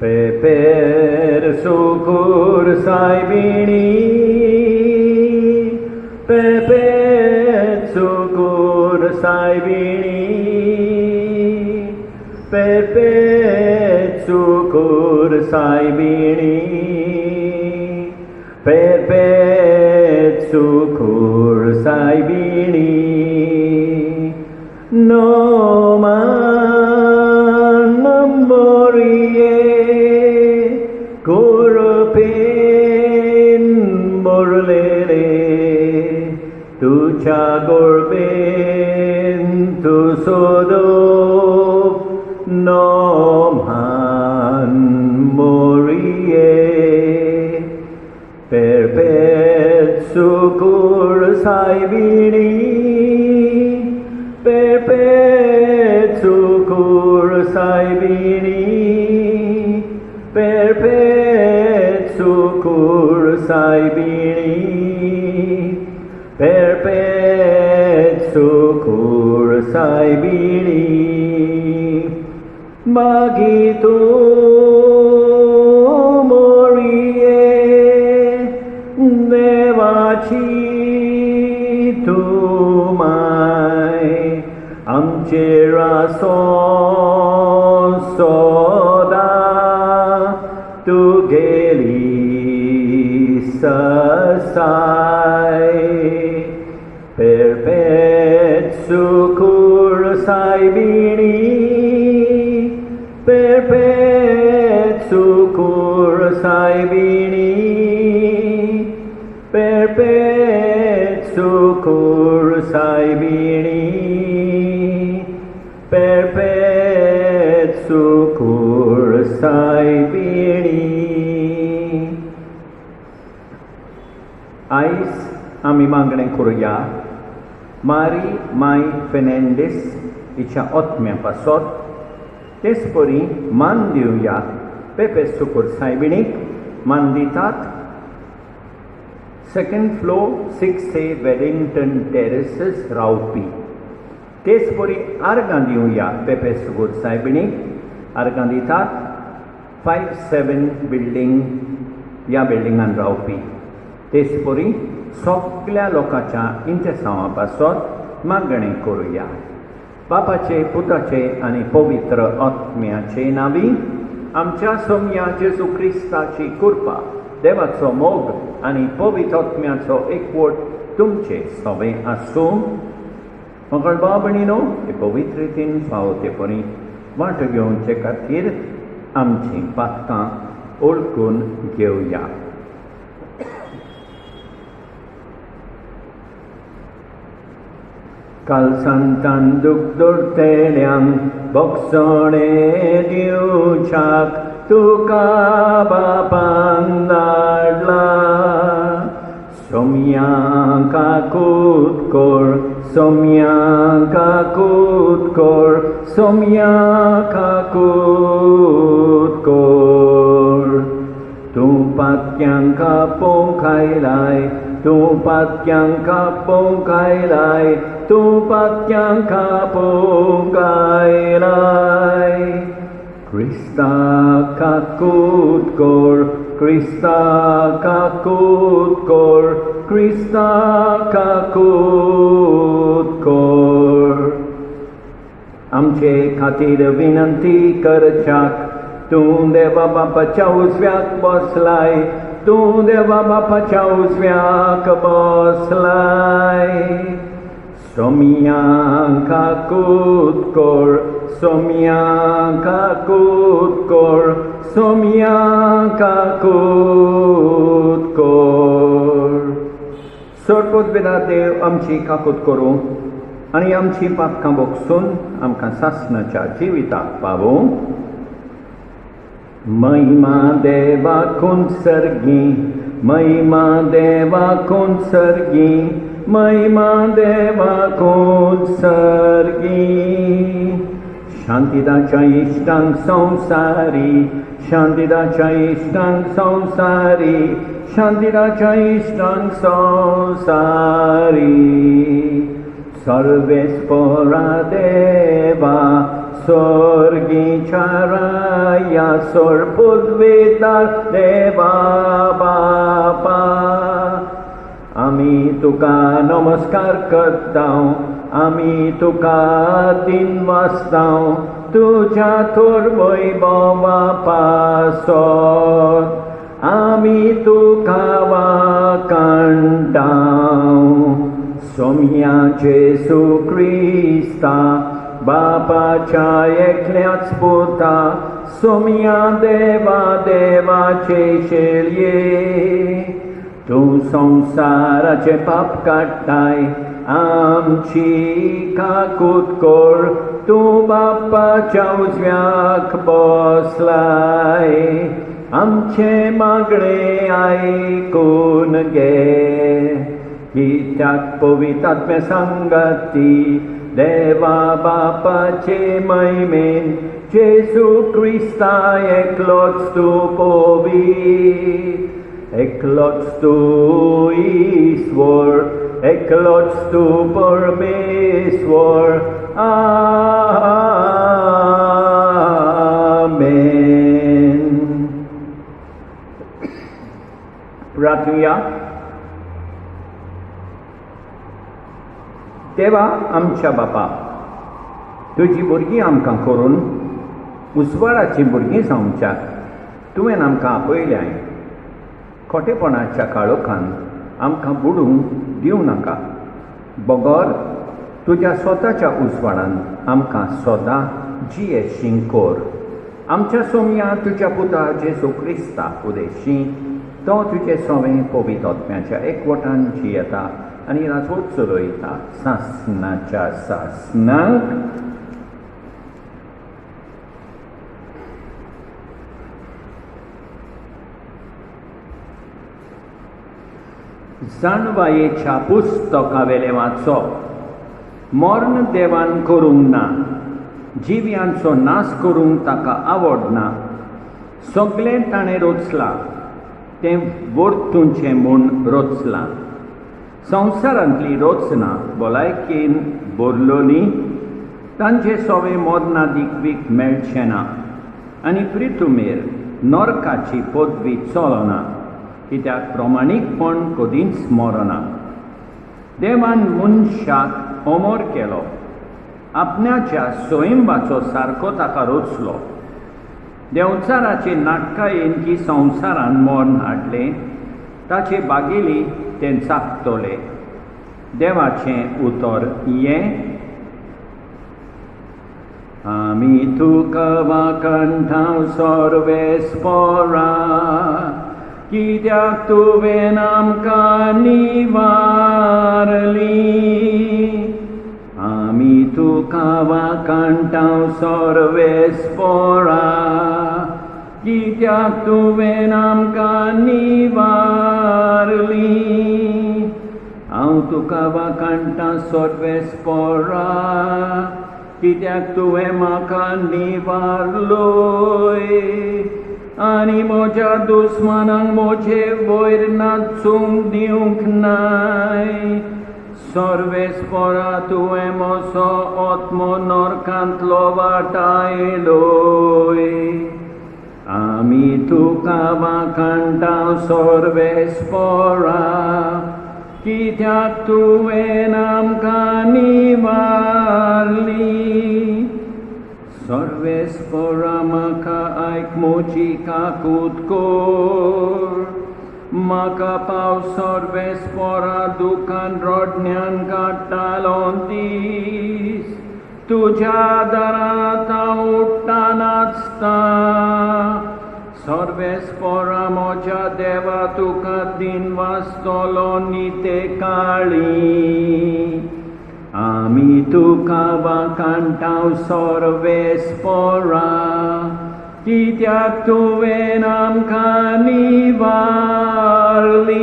Peper sukur saibini, Peper sukur saibini, Peper sukur saibini, Peper sukur saibini, no man namoriye. Gorpen morlele, tu chagorben tu sodo, no man morie, perpet sukur saibini, perpet sukur saibini. Perpet sukur saibini, perpet sukur saibini, magitu morie, nevachi tumai, amchera soda. Tu geli sasai, perpet sukur saibini, perpet sukur saibini, perpet sukur saibini, perpet sukur saibini. Ais ami मागणें करूया मारी माय फेर्नांडीस हिच्या ओतम्या पासत तेच परी मान दिवया पेपे सुकूर सायबिणीक मान दितात 2nd floor 6A वेलिंगटन टेरेसीस रावपी तेच परी आर्गां दिवया पेपे सुकूर सायबिणीक आर्गां दितात 5-7 बिल्डिंग ह्या बिल्डिंगान रावपी तेच परी सगळ्या लोकांच्या इंतसावा पासत मागणें करूया बापाचे पुताचे आनी पवित्र आत्म्याचे नांवी आमच्या सोम्या जेजू क्रिस्ताची कृपा देवाचो मोग आनी पवित्र आत्म्याचो एकवट तुमचे सगळे आसूं मंगळ बाबणीनो हे पवित्र रितीन फावो ते परी वांटो घेवचे खातीर आमची पातकां ओळखून घेवया काल सांतान दूख दोरतेल्यांक बोगसोणे दिवच्याक तुका बापान धाडला सोम्यांक आकूत कोर सोम्यांक आकूत कोर सोम्यांक आकूत कोर तूं पातक्यांक आपोवंक आयलाय तूं पातक्यांक आपोवंक आयलाय तूं पातक्यांक आपोवंक आयलाय क्रिस्ताक आकूत कोर क्रिस्ताक आकूत कोर क्रिस्ताक आकूत कोर आमचे खातीर विनंती करच्याक तूं देवा बापाच्या उजव्याक बसलाय तूं देवा बापाच्या उजव्याक बसलाय सोम्यांक आकूत कोर सोम्यांक आकूत कोर सोम्यांक आकूत कोर सोडपोतविदा देव आमची काकूत करूं आनी आमची पातकां बोगसून आमकां सासणाच्या जिविताक पावूं महिमा देवाकून सर्गी महिमा देवाकून सर्गी महिमा देवाकून सर्गी शांतीदाच्या इश्टांक संवसारी शांतीदाच्या इश्टांक संवसारी शांतीदाच्या इश्टांक संवसारी सर्वेस्परा देवा स्वर्गीच्या राया सोर पदवेदार देवा बापा आमी तुका नमस्कार करतां आमी तुका दिन वाजतां तुझ्या थोर वैभवा पासत आमी तुका वाखाणटां सोम्या जेसू क्रिस्ता बापाच्या एकल्याच पुता सोम्या देवा देवाचे शेलये तूं संसाराचे पाप काडटाय आमची काकूट कोर तूं बापाच्या उजव्याक बसलाय आमचे मागणे आयकून घे कित्याक पवित्र आत्म्या सांगती देवा बापाचे महिमेन जेसू क्रिस्ता एकलोच तूं पवित्र एकलोच तूं ईश्वर एकलोच तूं परमेश्वर आमेन. प्रार्थूया. देवा आमच्या बापा तुजी भुरगीं आमकां करून उजवाडाची भुरगीं जावच्याक तुवें आमकां आपयल्याय खोटेपणाच्या काळोखांत आमकां बुडूंक दिवं नाका बगोर तुज्या स्वताच्या उजवाडांत आमकां सदां जियेशीं कोर आमच्या सोम्या तुज्या पुता जेसू क्रिस्ता उदेशी तो तुजें सोवें पवित्र आत्म्याच्या एकवटान जियेता आनी राजवट चलयता सासणाच्या सासणाक. जाणवायेच्या पुस्तकावेले वाचप मरण देवान करूंक ना जिव्यांचो नाश करूंक ताका आवडना सगळें ताणें रचलां तें वर्तुचें म्हूण रचलां संवसारांतली रचना भलायकेन भरलोली तांचे सोवें मोदना दिकवीक मेळचें ना आनी प्रितुमेर नरकाची पदवी चलना कित्याक प्रमाणीकपण कदींच मरना. देवान मनशाक अमर केलो आपणाच्या स्वयंबाचो सारको ताका रचलो देंवचाराचे नाटकायेन की संवसारान मरण हाडलें ताचे बागेली तें चापतले. देवाचें उतर हें आमी तुका वाखाणटां सर्वेस्परा कित्याक तुवें आमकां निवारली आमी तुका वाखाणटां सर्वेस्परा कित्याक तुवें आमकां निवारली हांव तुका वाखाणटां सर्वेस्परा कित्याक तुवें म्हाका निवारलोय आनी म्हज्या दुस्मानांक म्हजे वयर नाचूंक दिवंक नाय. सर्वेस्परा तुवें म्हजो आत्मो नरकांतलो वाटायलोय आमी तुका वाखाणटां सर्वेस्परा कित्याक तुवें आमकां निवारली. सर्वेस्परा म्हाका आयक म्हजी काकूट कोर म्हाका पाव सर्वेस्परा दुखान रडण्यान काडटालो दीस तुज्या दारांत हांव उठ्ठा नाचता. सर्वेस्परा म्हज्या देवा तुका दिन वाजतलो निते काळी आमी तुका वाखाणटां सर्वेस्परा कित्याक तुवें आमकां निवारली.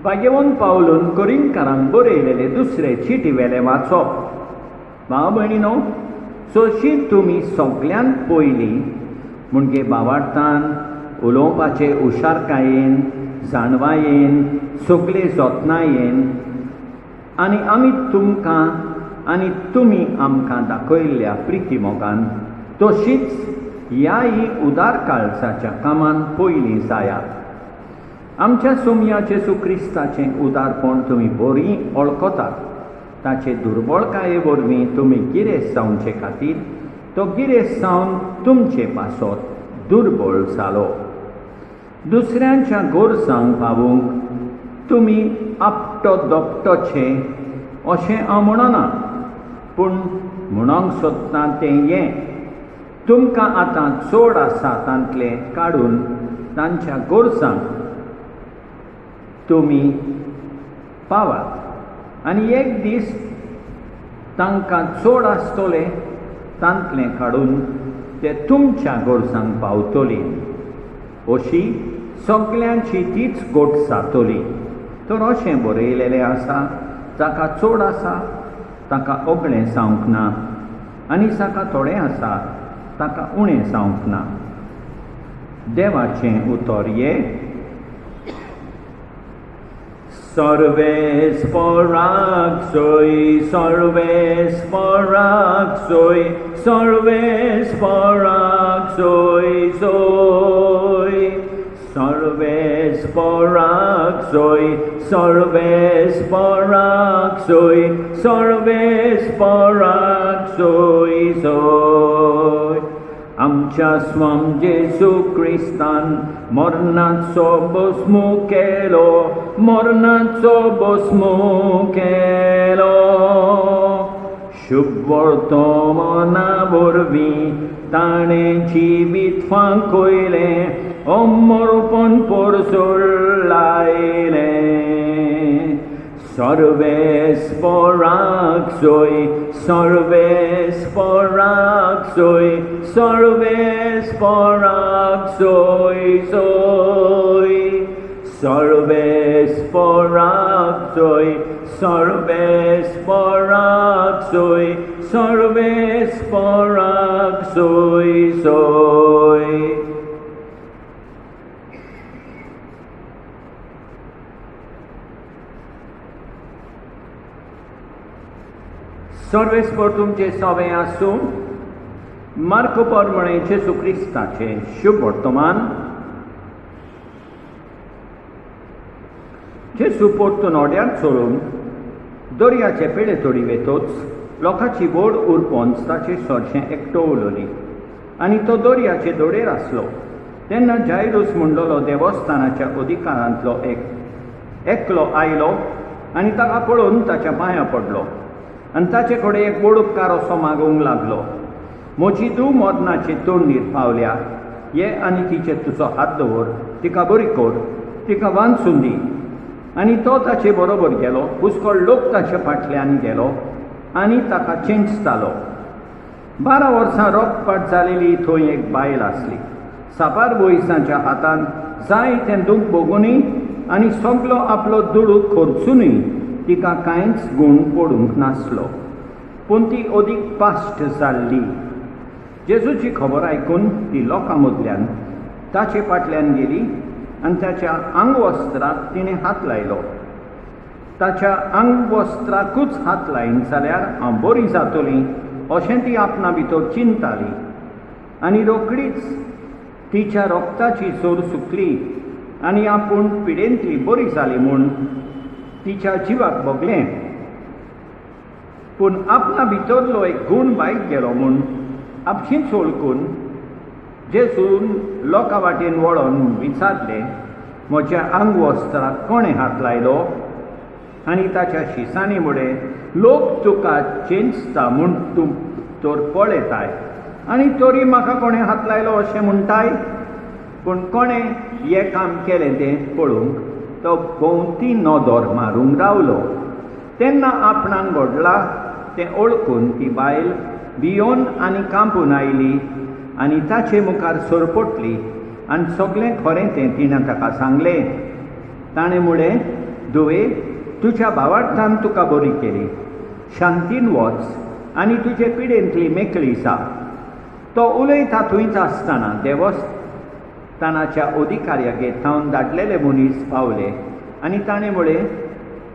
भाग्यवंत पावलून कोरिंथकारांक बरयलेले दुसरे चिटीवेले वाचप. भाव भयणीनो चडशी तुमी सगळ्यांत पयलीं म्हणजे बावार्थान उलोवपाचे हुशारकायेन जाणवायेन सगळे जतनायेन आनी आमी तुमकां आनी तुमी आमकां दाखयल्ल्या प्रिती मोगान तशीच ह्याय उदार काळजाच्या कामान पयलीं जायात। आमच्या सोमया जेजू क्रिस्ताचें उदारपण तुमी बरी वळखतात, ताचे दुर्बळकाये वरवीं तुमी गिरेस्त जावचे खातीर तो गिरेस्त जावन तुमचे पासत दुर्बळ जालो। दुसऱ्यांच्या गोरसांक पावूंक तुमी आपटो दोपटोचे अशें हांव म्हणना, पूण म्हणोंक सोदता तें हें, तुमकां आतां चड आसा तांतलें काडून तांच्या गोरसांक तुमी पावात आनी एक दीस तांकां चड आसतलें तांतलें काडून ते तुमच्या गोरसांक पावतलीं। अशी सगल्यांची तीच गोट जातली। तर अशें बरयलेलें आसा, जाका चड आसा ताका ओगळें जावंक ना, आनी जाका थोडें आसा ताका उणें जावंक ना। देवाचें उतर हें, सर्वेस पराक सोय, सर्वेस पराक सोय, सर्वेस पराक सोय सोय, सर्वेस पराक सोय, सर्वेस पराक सोय, सर्वेस पराक सोय सोय। आमच्या स्वाम जेजू क्रिस्तान मरणाचो भस्मू केलो, मरणाचो भस्मू केलो। शुभ वर्तमाना वरवीं ताणें जिवीत फांकयलें, अमरपण परसोर लायलें। सर्वेस पराक सोय, सर्वेस पराक सोय, सर्वेस पराक सोय सोय, सर्वेस पराक सोय, सर्वेस पराक सोय, सर्वेस पराक सोय सोय। सर्वेस्पर तुमचे सवे आसूं। मार्क प्रमाणे जेजू क्रिस्ताचें शुभ वर्तमान। जेजू परतून ओड्यार चलून दर्याचे पेडे तोडी वेतोच लोकांची व्हड उरपंच ताचे सोरशें एकटो उलोली आनी तो दर्याचे दोडेर आसलो। तेन्ना जायरूस म्हणलोलो देवस्थानाच्या अधिकारांतलो एकलो आयलो आनी ताका पळोवन ताच्या पांयां पडलो आनी ताचे कडेन एक व्हड उपकार असो मागूंक लागलो। म्हजी धूव मरणाचे तोंडीर पावल्या, हे आनी तिचेर तुजो हात दवर, तिका बरी कर, तिका वांचून दी। आनी तो ताचे बरोबर गेलो। पुष्कळ लोक ताचे फाटल्यान गेलो आनी ताका चेंचतालो। 12 वर्सां रोगपाट जालेली थंय एक बायल आसली। सापार बोईसांच्या हातान जाय तें दूख भोगूनय आनी सगलो आपलो दुडू खर्चूनय तिका कांयच गूण पडूंक नासलो, पूण ती अदीक पाश्ट जाल्ली। जेजूची खबर आयकून ती लोकां मदल्यान ताचे फाटल्यान गेली आनी ताच्या आंगवस्त्राक तिणें हात लायलो। ताच्या आंगवस्त्राकूच हात लायन जाल्यार हांव बरी जातलीं अशें ती आपणा भितर चिंताली। आनी रोखडीच तिच्या रोगताची सोर सुकली आनी आपूण पिडेंतली बरी जाली म्हूण तिच्या जिवाक भोगलें। पूण आपणा भितरलो एक गूण वायट गेलो म्हूण आपशींच वळखून जेजून लोकां वाटेन वळोन विचारलें, म्हज्या आंगवस्त्राक कोणें हात लायलो? आनी ताच्या शिसांनी मुळे लोक तुका चेंचता म्हूण तूं तर पळयताय आनी तरी म्हाका कोणें हात लायलो अशें म्हणटाय। पूण कोणें हें काम केलें तें पळोवंक तो भोंवती नदर मारूंक रावलो। तेन्ना आपणाक घडलां तें ओळखून ती बायल भियोन आनी कांपून आयली आनी ताचे मुखार सरपटली आनी सगळें खरें तें तिणें ताका सांगलें। ताणें म्हळें, धुवे, तुज्या भावार्थान तुका बरी केली, शांतीन वच आनी तुजे पिडेंतली मेकळी जा। तो उलयता थंयच आसतना देवस्थानाच्या अधिकाऱ्यागेर थावन धाडलेले मनीस पावले आनी ताणें म्हळें,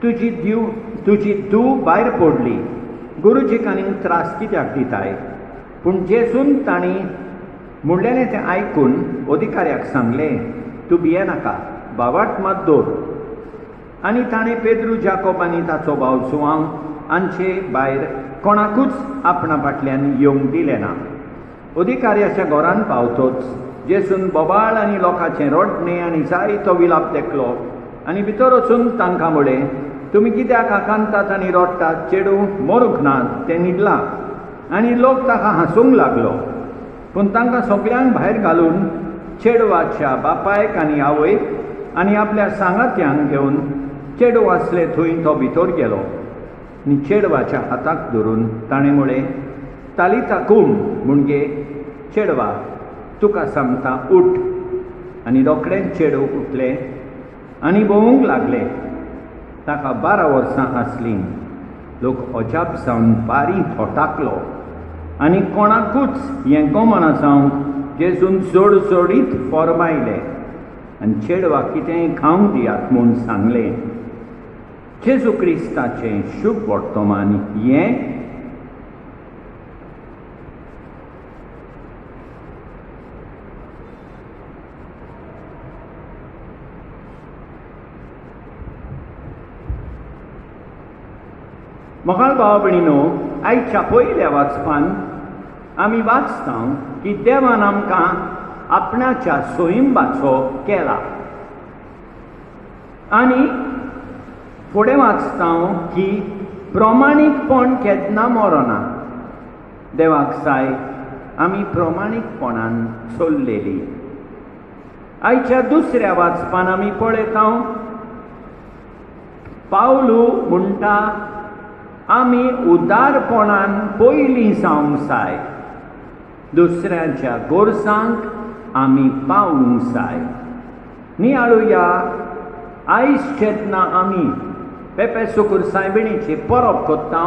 तुजी धूव भायर पडली, गुरुजीक आनीक त्रास कित्याक दिताय. पूण जेजून तांणी म्हणलेलें तें आयकून अधिकाऱ्याक सांगलें, तूं भियेनाका, बाबाट मात दवर. आनी ताणें पेद्रू, जाकोब आनी ताचो भाव जुआंव हांचे भायर कोणाकूच आपणा फाटल्यान येवंक दिलें ना. अधिकाऱ्याच्या घरांत पावतोच जेजून बोबाळ आनी लोकांचें रडणें आनी जायतो विलाप तेकलो आनी भितर वचून तांकां म्हळें, तुमी कित्याक आकांतात आनी रडटात? चेडूं मरूंक ना, तें न्हिदलां. आनी लोक ताका हांसूंक लागलो. पूण तांकां सगळ्यांक भायर घालून चेडवाच्या बापायक आनी आवयक आनी आपल्या सांगात्यांक घेवन चेडूं आसले थंय तो भितर गेलो. आनी चेडवाच्या हाताक धरून ताणें म्हळें, तालिता कूम, म्हणजे चेडवा तुका सांगता उठ. आनी रोखडेंच चेडूं उठलें आनी भोंवूंक लागलें. ताका 12 वर्सां आसलीं. लोक अजाप जावन बारी थोटाकलो आनी कोणाकूच हें गोमना जावंक जेजून जोडजोडीत फॉर्मायले आनी चेडवाक कितेंय खावंक दियात म्हूण सांगलें. जेजू क्रिस्ताचें शुभ वर्तमान हें मोगाळ भाव भयणीनो, आयच्या पयल्या वाचपान आमी वाचता की देवान आमकां आपणाच्या सोयिंबाचो केला. आनी फुडें वाचता की प्रमाणीकपण केन्ना मरोना. देवाक जाय आमी प्रमाणीकपणान चल्लेलीं. आयच्या दुसऱ्या वाचपान आमी पळयता पावलू म्हणटा आमी उदारपणान पयलीं जावंक जाय, दुसऱ्यांच्या गोरसांक आमी पावूंक जाय. नियाळुया, आयज जेन्ना आमी पेपे सुकूर सायबिणीची परब कोत्ता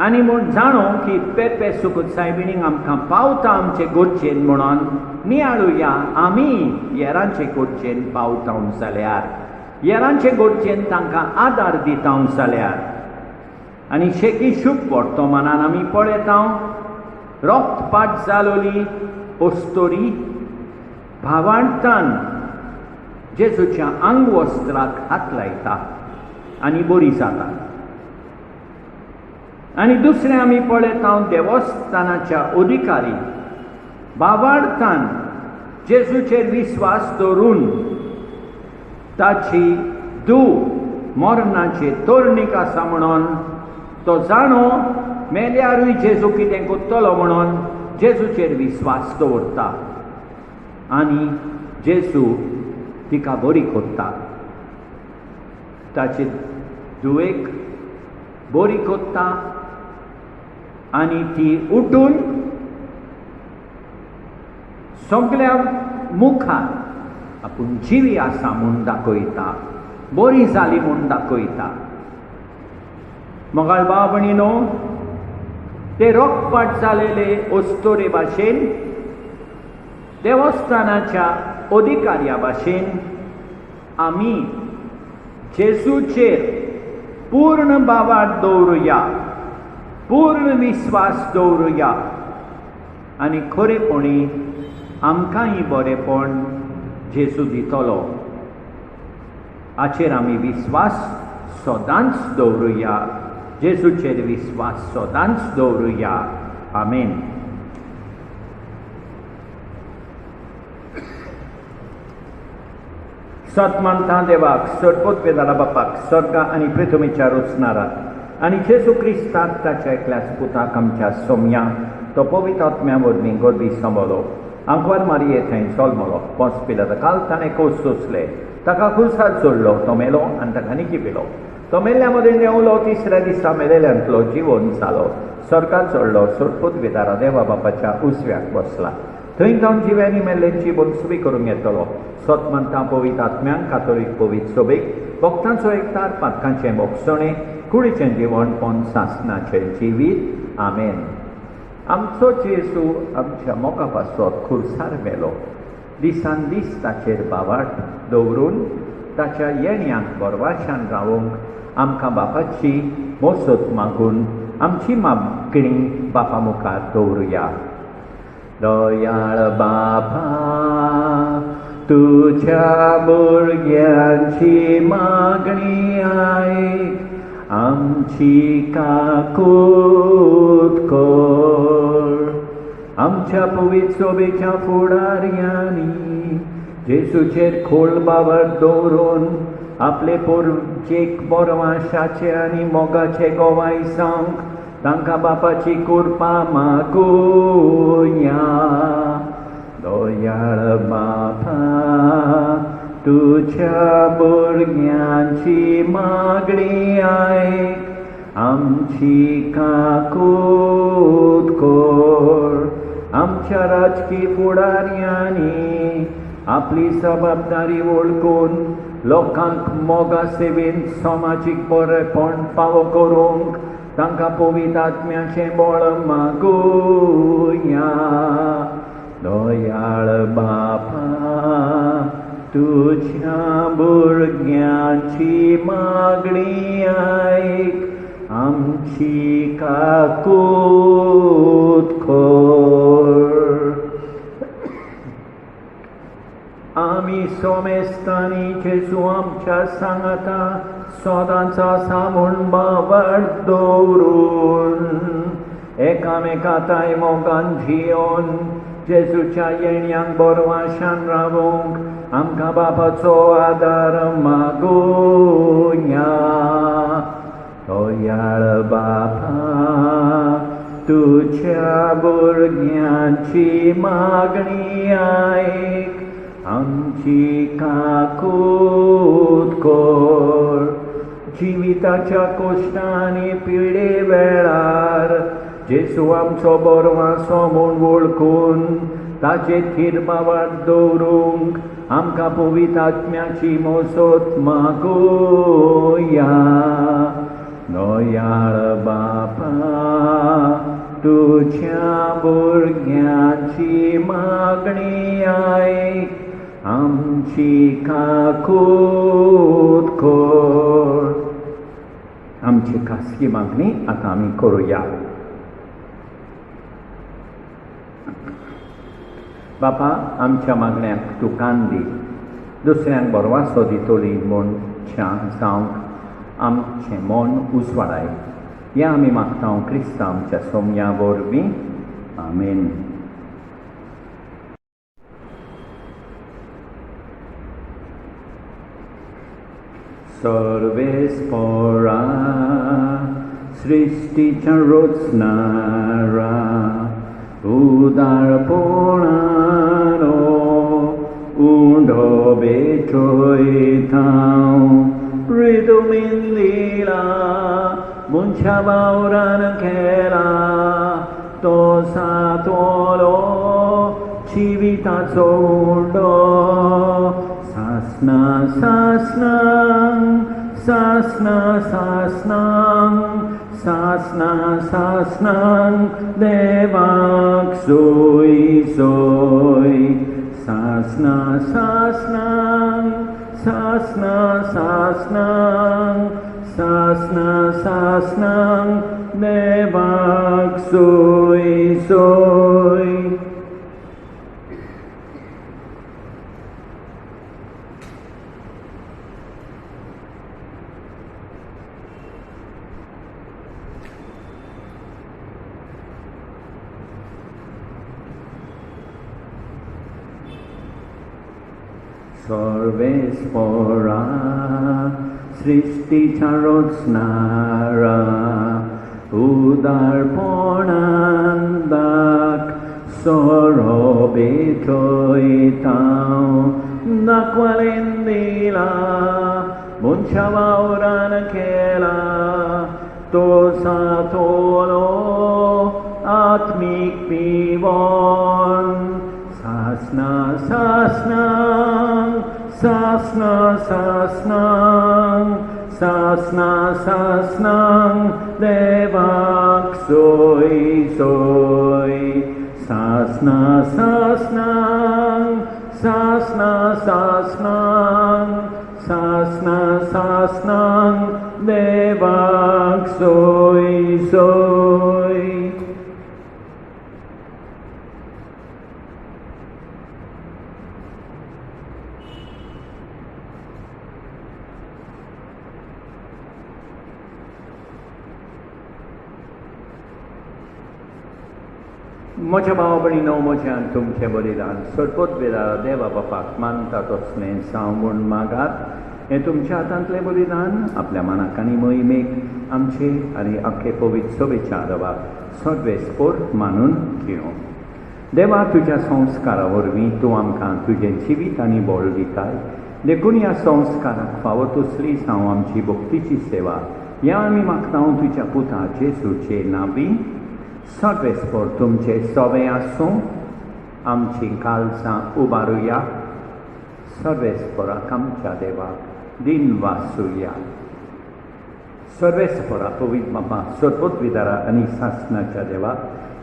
आनी म्हूण जाणो की पेपे सुकूर सायबिणीक आमकां पावता आमचे गोडचेन म्हणून नियाळुया आमी हेरांचे गोडचेन पावता जाल्यार, हेरांचे गोडचेन तांकां आदार दिता जाल्यार. आनी शेकी शुभ वर्तमानान आमी पळयता रोगतपाट जालोली ओस्तोरी भावार्थान जेजूच्या आंग वस्त्राक हात लायता आनी बरी जाता. आनी दुसरें आमी पळयता देवस्थानाच्या अधिकारी भावार्थान जेजूचेर विस्वास दवरून ताची धूव मरणाचे तोरणीक आसा म्हणून तो जाणो मेल्यारूय जेजू कितें कोत्तलो म्हणून जेजूचेर विस्वास दवरता आनी जेजू तिका बरी कोत्ता. ताचे धुवेक बरी कोत्ता आनी ती उठून सगळ्या मुखार आपूण जिवी आसा म्हूण दाखयता, बरी जाली म्हूण दाखयता. मोगाळ भाव भयणीनो, ते रोगपाट जालेले ओस्तोरे भाशेन देवस्थानाच्या अधिकाऱ्या भाशेन आमी जेजूचेर पूर्ण बावाट दवरुया, पूर्ण विस्वास दवरुया आनी खरेपणी आमकांय बरेपण जेजू दितलो हाचेर आमी विस्वास सदांच दवरुया. जेजूचेर विस्वास सदांच दवरुया. आमेन. सतमानता देवाक, सडपोतपेदारा बापाक, स्वर्गा आनी पृथ्वीच्या रचणाराक आनी जेजू क्रिस्ताक ताच्या एकल्या पुताक आमच्या सोम्या तो पवित्र आत्म्या वरवीं गोरबी सांबाळलो. आंकवार मारये थंय जल्मलो, पोंच पिल्यार काल ताणें कोस सोंसले, ताका खुर्सार जोडलो, तो मेलो आनी ताका निकी पिलो. तो मेल्ल्या मदें देंवलो, तिसऱ्या दिसा मेलेल्यांतलो जिवोन जालो, स्वर्गाक चडलो, सोडपूत विदारा देवा बापाच्या उजव्याक बसला. थंय जावन जिव्यांनी मेल्ल्यांची बोनसुबी करूंक येतलो. सतमंता पवित्र आत्म्यांक कातोलीक पवित्र सोबेक भक्तांचो एकतार, पातकांचें मोगसणें, कुडीचें जिवण, पोन सासणाचें जिवीत. आमेन. आमचो जेजू आमच्या मोगा पासत खुर्सार मेलो. दिसान दीस ताचेर बावाट दवरून ताच्या येण्याक बरवाशान रावूंक आमकां बापाची मोसत मागून आमची मागणी बापा मुखार दवरुया. दयाळ बापा, तुझ्या भुरग्यांची मागणी आयक, आमची काकूट कर. आमच्या पवित्र सोबेच्या फुडाऱ्यांनी जेसूचेर खोल बावर दवरून आपले पोरचेक बोरवाशाचे आनी मोगाचे गोवाय सांग तांकां बापाची कृपा मागुया. दयाळ बापा, तुझ्या भुरग्यांची मागणी आयक, आमची काकूट कर. आमच्या राजकीय फुडाऱ्यांनी आपली जबाबदारी वळखून लोकांक मोगा सेवेन समाजीक बरेपण फावो करूंक तांकां पवित्र आत्म्याचें बळ मागुया. दयाळ बापा, तुझ्या भुरग्यांची मागणी आयक, आमची काकूट कर. आमी सोमेस्तांनी जेजू आमच्या सांगाता सदांच आसा म्हूण बावर दवरून एकामेकांताय मोगान जियोन जेजूच्या येण्याक बोरवाशान रावूंक आमकां बापाचो आदार मागुया. दयाळ बापा, तुझ्या भुरग्यांची मागणी आयक, आमची काकूट कर. जिविताच्या कोश्टांनी पिडे वेळार जेजू आमचो बोरवासो म्हूण वळखून ताचे थिरबावार दवरूंक आमकां पवित्र आत्म्याची मोसत मागुया. दयाळ बापा, तुझ्या भुरग्यांची मागणी आयक, आमची काकूट कर. आमची खासगी मागणी आतां आमी करुया. बापा, आमच्या मागण्यांक तूं कान दी. दुसऱ्यांक बोरवासो दितली म्हूण जावंक आमचें मन उजवाडाय. हें आमी मागता क्रिस्त आमच्या सोम्या वरवीं. आमेन. सर्वेस्परा सृष्टीच्या रचणारा उदारपणानो उंडो बेचोयता रिदुमीन दिला मुंच्या वावरान केला तो सातोलो जिविताचो उंडो सासना सासनां सासना सासनां सासना सासनां देवाक सोय सोय सासना सासनां सासना सासनां सासना सासनां देवाक सोय सोय. सर्वेस्परा सृष्टीच्या रचणारा उदारपणान दाक सोरो बेचोयता दाखवालेन दिला मुंच्या वावरान केला तो सातोलो आत्मीक पिवण सासना सासनां सासना सासनां सासना सासनां देवाक सोय सोय सासना सासनां सासना सासनां सासना सासनां देवाक सोय सोय. म्हज्या भाव भयणीनो, म्हज्यान तुमचें बलिदान सरपोत बेदार देवा बापाक मानता तसलें साव म्हूण मागात. हें तुमच्या हातांतलें बलिदान आपल्या मनाक आनी मोहिमेक आमचे आनी अख्खे पवित्र सभेच्या रवाक सर्वेस्पोर मानून घेवं. देवा, तुज्या संस्कारा वरवीं तूं आमकां तुजें जिवीत आनी बोल दिताय. देखून ह्या संस्काराक फावो तसलीच हांव आमची भक्तीची सेवा ह्या आमी मागता तुज्या पुता जेजूचे नांवी. सर्वेस्पोर तुमचे सवें आसूं, आमची काळजां उबारुया. सर्वेस्पोराक आमच्या देवाक दिन वासुया. सर्वेस्पोरा पवित्र बापा, सरपोत विदारा आनी सासणाच्या देवाक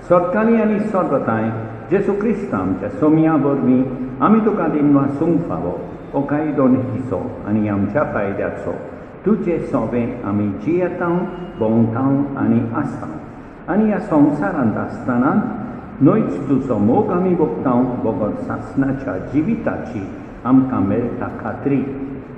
सर्वकाली आनी सर्वताय जेजू क्रिस्त आमच्या सोमया वरवीं आमी तुका दिन वासूंक फावो. हो कांय दोन हिसो आनी आमच्या फायद्याचो तुजें सवें आमी जियेतां, भोंवतां आनी आसां. आनी ह्या संवसारांत आसतना न्हयच तुजो मोग आमी भोगतां, बोगोत सासणाच्या जिविताची आमकां मेळटा खात्री.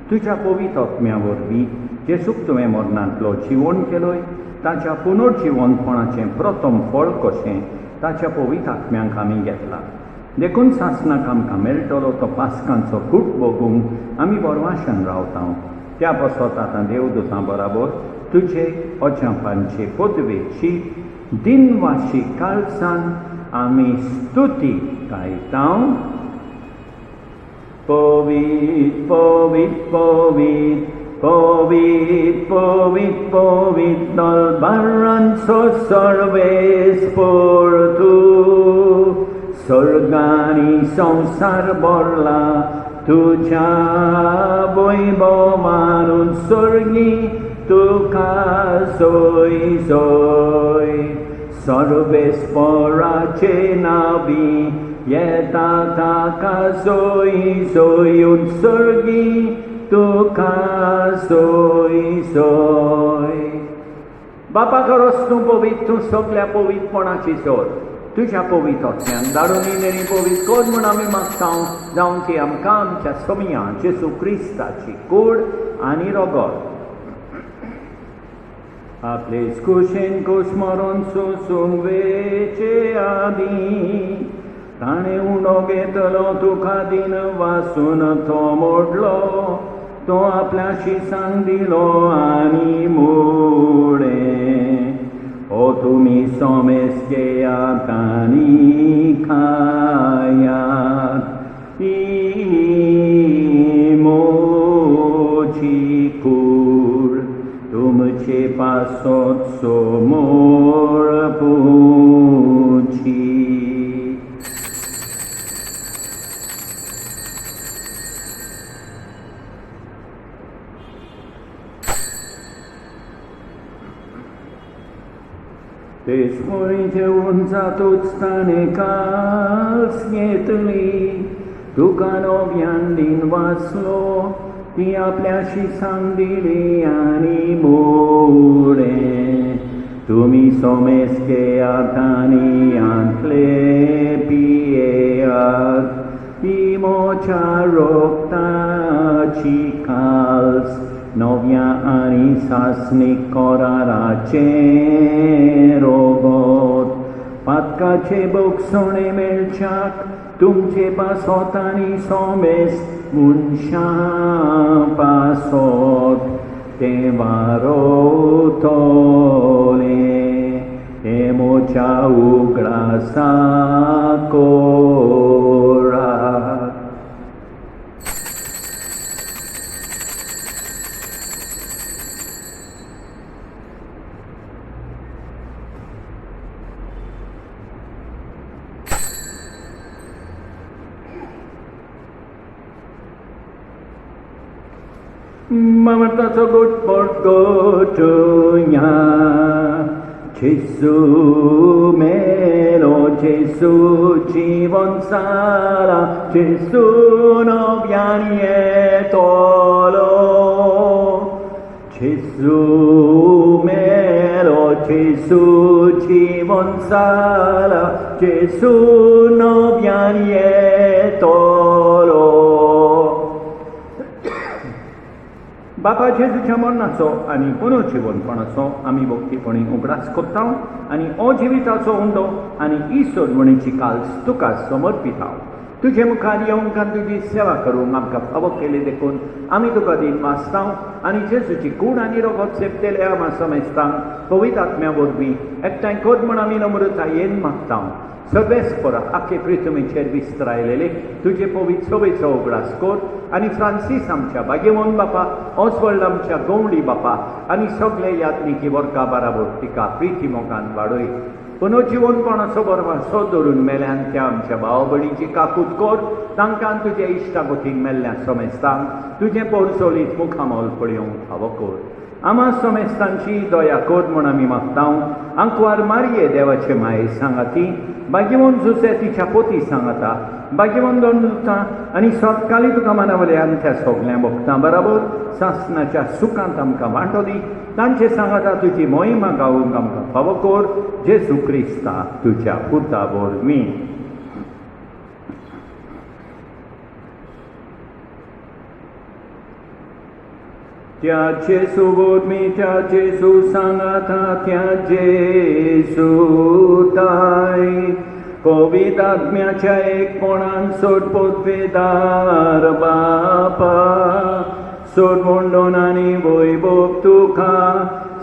तुज्या पवित्र आत्म्या वरवीं जेजूक तुवें मरणांतलो जिवण केलोय, ताच्या पुनर्जिवनपणाचें प्रथम फळ कशें ताच्या पवित्र आत्म्यांक आमी घेतला. देखून सासणाक आमकां मेळटलो तो पास्कांचो कूट भोगूंक आमी बोरवाशान रावता. त्या पासत आतां देवदूतां बराबर तुजे अजापांचे पदवेची दिनवाशी काळजान आमी स्तुती गायता. पवित्र पवित्र पवित्र पवित्र पवित्र पवित्र दलबारांचो सर्वेस्पोर तूं. स्वर्गानी संसार भरला तुज्या वैभवान स्वर्गी तुका सोय सोय. सर्वेस्पोराचे नांवी येता ताका सोय सोय. उत्सर्गी तुका सोय सोय. बापा खरोच तूं पवित्र, तूं सगळ्या पवित्रपणाची सोड तुज्या पवित्र आत्म्यान धाडून इनेरी पवित्र कोर म्हूण आमी मागता. जावं ती आमकां आमच्या सोमया जेजू क्रिस्ताची कूड आनी रोगोत आपले कुशेन कुश मरून सोसूंक वेचे आदी. ताणें उणो घेतलो तुका दिन वासून तो मोडलो. तो आपल्या शिसांक दिलो आनी मुळे. ओ तुमी सोमेस घेयात आनी खायात. ही मोची कूड तुमचे पासत समोर पुची. तेचमुळे जेवून जातूच ताणें कास घेतली. तुका नव्यान दिन वाचलो, ती आपल्या शिसांक दिली आनी मुळे. तुमी सोमेस घेयात आनी आंतले पियेयात. ही मोच्या रोगताची काल्स नव्या आनी सासणीक कोराराचे रोगोत. पातकाचे बोगसोणे मेळच्याक तुमचे पासोत आनी सोमेस मनशां पासोत ते वारोतले. हे मोच्या उगडासा Korak. Mamatazo good for gotunya. Jesu melo, Jesu Jibon Sara, Jesu novianie tolo. Jesu melo, Jesu Jibon Sara, Jesu novianie tolo. बापा जेजूच्या मरणाचो आनी पुनर्जिवनपणाचो आमी भक्तीपणी उगडास करता आनी अजिविताचो उंडो आनी ही सोडवणेची काल्स तुका समर्पीत हांव. तुजे मुखार येवंक आनी तुजी सेवा करूंक आमकां फावो केले देखून आमी तुका दिन वाचता आनी जेजूची कूड आनी रगत सेपतेले आमा समेस्तांक पवित्र आत्म्या वरवीं एकठांय कर म्हूण आमी नम्रतायेन मागता. सर्वेस्परा आख्खे पृथ्वीचेर विस्तारलेले तुजे पवित्र सभेचो उगडास कर आनी फ्रांसीस आमच्या भाग्यवान बापा, ऑस्वल्ड आमच्या गवंडी बापा आनी सगळे यात्रिकी वर्गा बराबर तिका प्रिती मोगान वाडय. पुनर्जिवनपणाचो बरवासो धरून मेल्यान त्या आमच्या भाव भयणीची काकूट कर. तांकां तुजे इश्टागतीन मेल्ल्या समेस्तांक तुजें पोरसोलीत मुखामोल पळयोवंक फावो कर. आमा समेस्तांची दया कर म्हूण आमी मागता. आंकवार मारये देवाचे माये सांगाती, भाग्यवान जुसे तिच्या पोती सांगाता, भाग्यवान दोन आनी सतकाळी तुका मानवल्यान त्या सगळ्या भक्तां बराबर सासणाच्या सुखांत आमकां वांटो दी. तांचे सांगाता तुजी मोहिमा गावूंक आमकां फावो कर. जेजू क्रिस्ता तुज्या पुता वरवीं. त्या जेजू वरवीं त्या जेजू सांगाता त्या जेजू ताय पवित्र आत्म्याच्या एकपणान सोड पोतवेदार बापा सोडवंडोन आनी वैभव तुका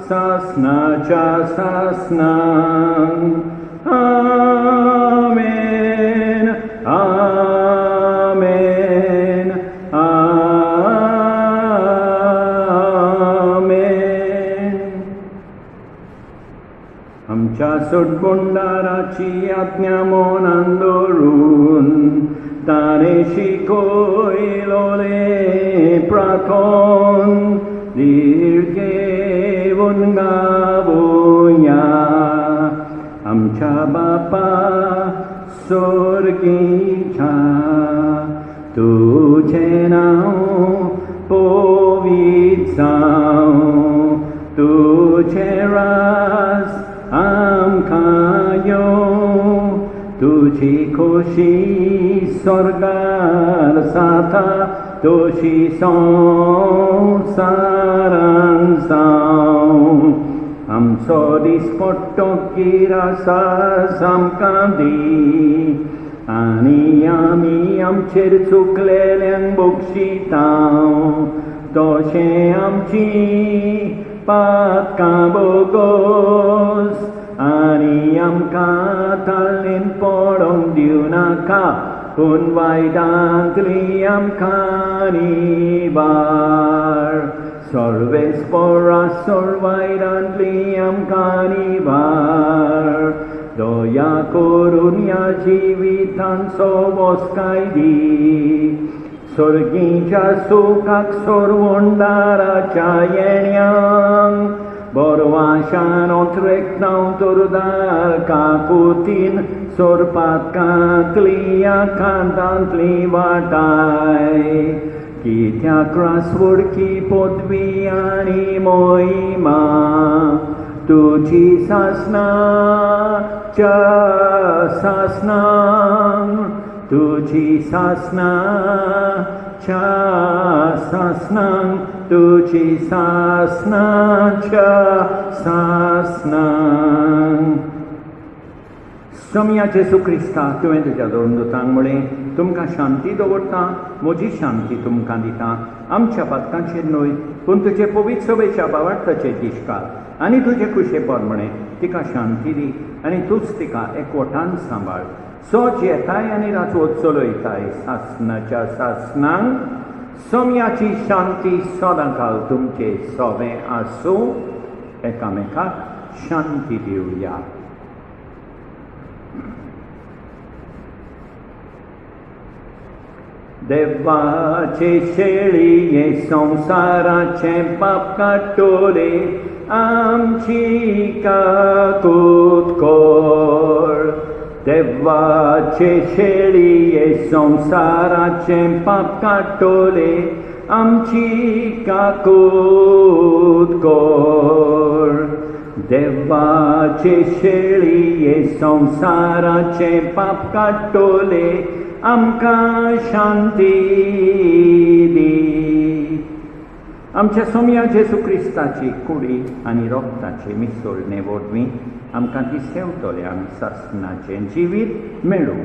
सासणाच्या सासणांक. आमेन आमेन आमेन. आमच्या सोडवंडाराची आज्ञा मोनान दवरून ताणे शिकयलोले प्रार्थोन दीर्घ घेवन गावया. आमच्या बापा स्वर्गीच्या तुझें नांव पवित्र जावं, तुझें राज आमकां येवं, तुजी खोशी स्वर्गार जाता तशी संवसारान जावं. आमचो दिसपट्टो किरासा आमकां दी आनी आमी आमचेर चुकलेल्यांक बक्षिता तशें आमची पातकां बोगोस आनी आमकां ताळणेन पडोवंक दिवं नाका पूण वायटांतली आमकां निबार. सर्वेस्परा वायटांतली आमकां निबार. दया करून ह्या जिवितांत सोबोसकाय दी. सर्गीच्या सुखाक सोडवंडाराच्या येण्याक बोरवाशान ओथरेकतांव तोरदार काकुतीन सोरपातकांतली आखांतांतली वाटाय. कित्याक रासवडकी पदवी आनी मोहिमा तुजी सासणाच्या सासणांक, तुजी सासणाच्या सासणांक, तुजी सासणाच्या सासणांक. समया जेजू क्रिस्ता तुवें तुज्या दोतांक म्हळें तुमकां शांती दवरता, म्हजी शांती तुमकां दिता. आमच्या पातकांचेर न्हय पूण तुजे पवित्र सभेच्या भावार्थाचेर दिश्काल आनी तुजे कुशेपण म्हणे तिका शांती दी आनी तूंच तिका एकवटान सांबाळ. सोच येताय आनी रातवो चलयताय सासणाच्या सासणांक. समयाची शांती सदांकाल तुमचे सोबे आसूं. एकामेकाक शांती दिवया. देवाचे शेळये संसाराचे पाप काटोले आमची काकूत कर. देवाचे शेळये संसाराचे पाप काटोले आमची काकूत कर. देवाचे शेळये संसाराचे पाप काटोले आमकां शांती दी. आमच्या सोमया जेसू क्रिस्ताची कुडी आनी रोगताचे मिसळणे वरवीं आमकां दिसेवतले आमी सासणाचें जिवीत मेळूं.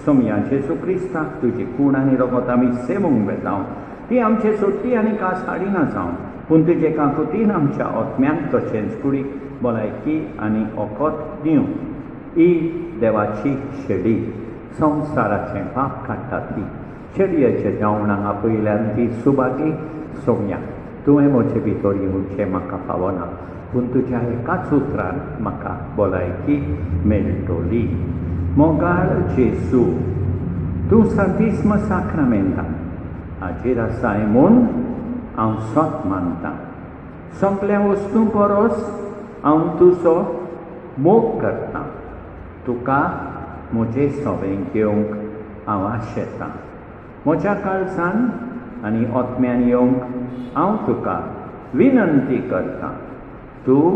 सोमया जेसू क्रिस्ताक तुजी कूड आनी रोगत आमी सेवूंक बेताव. ती आमचे सोडटी आनी कास हाडिना जावं, पूण तुजे काकुतीन आमच्या ओतम्यांक तशेंच कुडीक भलायकी आनी ओकोत दिवं. ही देवाची शेडी संवसाराचें पाप काडटा ती शेडयेच्या जेवणाक आपयल्यान ती सुबागी सोमया. तुवें म्हजे भितर येवचें म्हाका पावना, पूण तुज्या एकाच उतरान म्हाका भलायकी मेळटली. मोगाळ जेसू, तूं सांतिस्म साक्रामेंतान हाजेर आसाय म्हूण हांव सोत मानतां. सोंपल्या वस्तू परस हांव तुजो मोग करतां. तुका म्हजे सवें घेवंक हांव आशेतां. म्हज्या काळजान आनी ओतम्यान येवंक हांव तुका विनंती करतां. तूं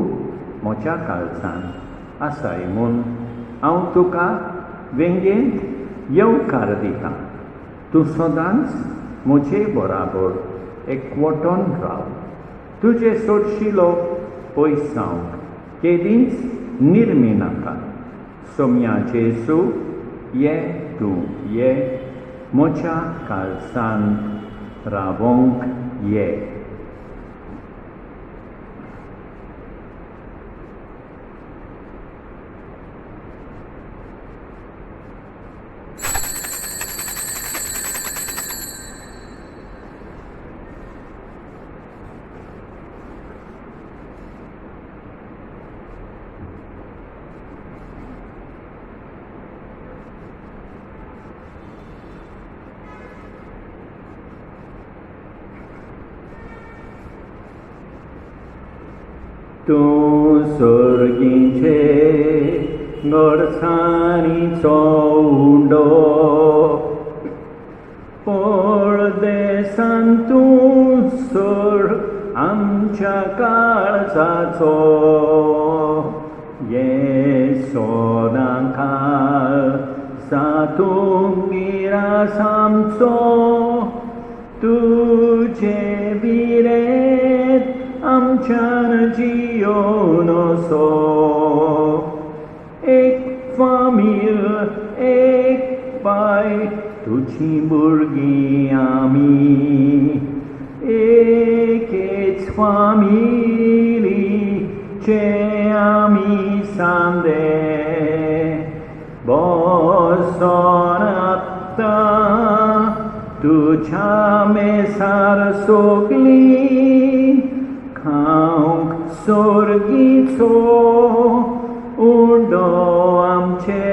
म्हज्या काळजान आसाय म्हूण हांव तुका वेंगेंत येवकार दितां. तूं सदांच म्हजे बराबर एकवटोन राव. तुजे सोडशिलो पयस जावंक केदींच निर्मी नाका. सोमया जेसू, ये तूं ये म्हज्या काळजान रावोंक ये. तूं सर्गीचे गोडसाणीचो उंडो पळदेसान तूं सर आमच्या काळजाचो. ये सोदां काळ सातूंक गिरास आमचो. तुजे बिरेत आमच्यान जियोन असो. एक फामील एक पाय तुजी भुरगीं आमी. एकेच फामिलीचे आमी सांदे. बसोन आत्तां तुज्या मेसार सोगलीं खावंक सर्गीचो उंडो आमचे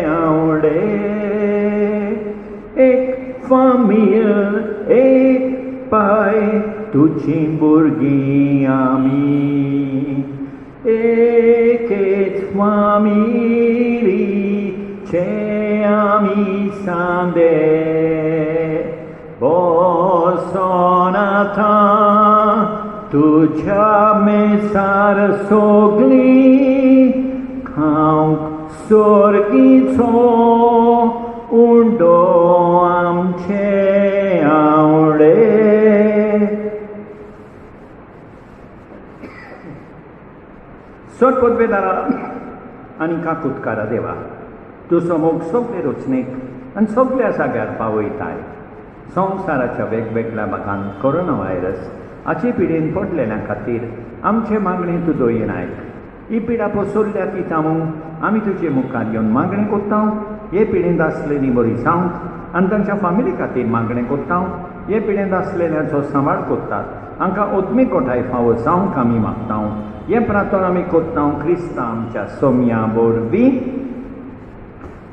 आवडे. एक फामील एक पाय तुजी भुरगीं आमी. एकेच फामिलीचे आमी सांदे. बसोन आतां तुज्या मेसार सोगलीं खावंक सर्गीचो उंडो आमचे आवडे. सोड पदवेदारा आनी काकुतकारा देवा, तुजो मोग सगळे रचनेक आनी सगळ्या जाग्यार पावयताय. संवसाराच्या वेगवेगळ्या भागांत कोरोना व्हायरस हाचे पिडेन पडलेल्या खातीर आमचे मागणे तूं दोयन आयक. ही पिडा पसरल्या ती थांबूंक आमी तुजे मुखार येवन मागणें कोत्ता. हे पिडेंत आसलेलीं बरी जावंक आनी तांच्या फामिली खातीर मागणें कोत्ता. हे पिडेंत आसलेल्यांचो सांबाळ कोत्तात. हांकां ओतमी कोठाय फावो जावंक आमी मागता. हे प्रार्थना आमी कोत्ता क्रिस्ता आमच्या सोमया वरवीं.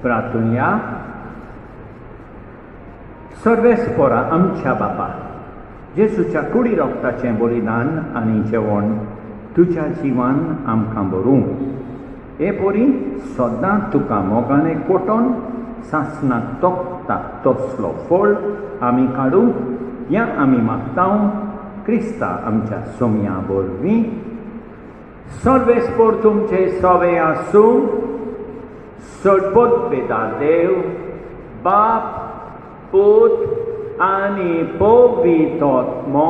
प्रार्थुया. सर्वेस्परा आमच्या बापा, जेसूच्या कुडी रोगताचें बलिदान आनी जेवण तुज्या जिवान आमकां भरूं. हे पोरी सदां तुका मोगान एकवटोन सासणाक तोखता तसलो फळ आमी काडूं. या आमी मागता क्रिस्ता आमच्या सोमया वरवीं. सर्वेस्पर तुमचे सवे आसूं. सडपदवेदार देव, बाप, पूत आनी पवित्र आत्मो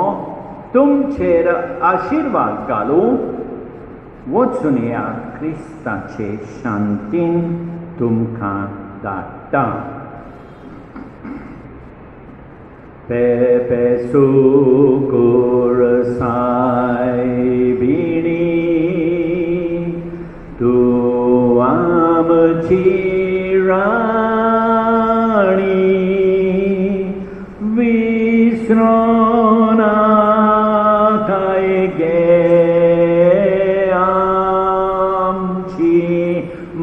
तुमचेर आशीर्वाद घालूं वचून येयात क्रिस्ताचे शांतीन तुमकां धाडटा. Pepe sukur saibini tu amchi rani visrona kaige amchi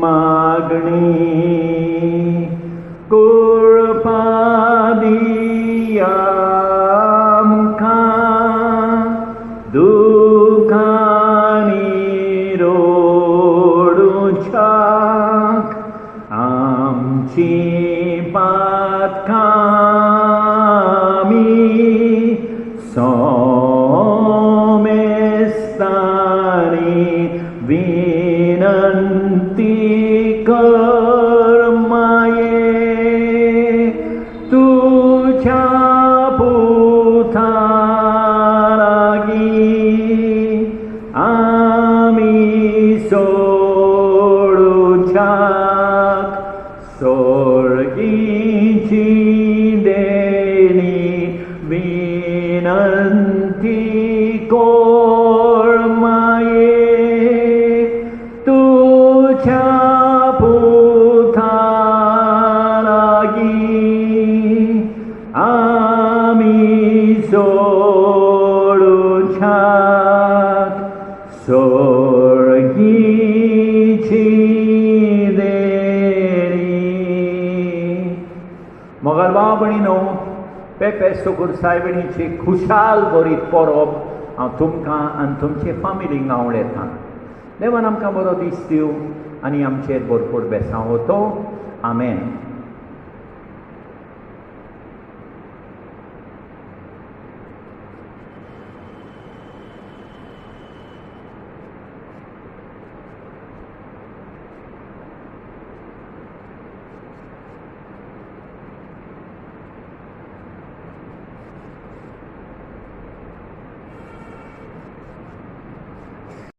magni kurpadi आमकां दुखांनी रोडूच्याक आमची पातकामी सोमेस्तानी विनंती कर माये तुझ्या आमी सोडूच्याक सोर्गीची देणी विनंती कोर माये तुझ्या पुतारागी आमी सोडूच्याक सोर्गीची देणी. मोगाल भाव भयणीनो, पेपे सुकूर सायबिणीची खुशाल बरी परब हांव तुमकां आनी तुमचे फामिलींक आवडयतां. देवान आमकां बरो दीस दिवं आनी आमचेर भरपूर बेसांव होतो. आमेन.